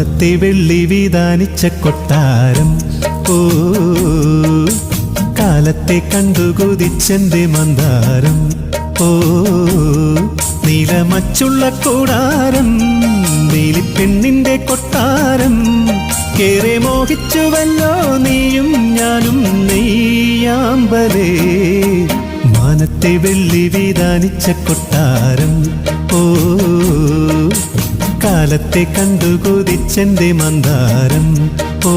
മാനത്തെ വെള്ളി വിതാനിച്ച കൊട്ടാരം ഓ കാലത്തെ കണ്ടു കൊതിച്ചെന്റെ മന്ദാരം ഓ നീലമച്ചുള്ള കൂടാരം നീലിപ്പെണ്ണിന്റെ കൊട്ടാരം കേറെ മോഹിച്ചുവല്ലോ നീയും ഞാനും നെയ്യാമ്പലേ മാനത്തെ വെള്ളി വിതാനിച്ച കൊട്ടാരം ഓ കാലത്തെ കണ്ടു കൊതിച്ചെന്റെ മന്ദാരം ഓ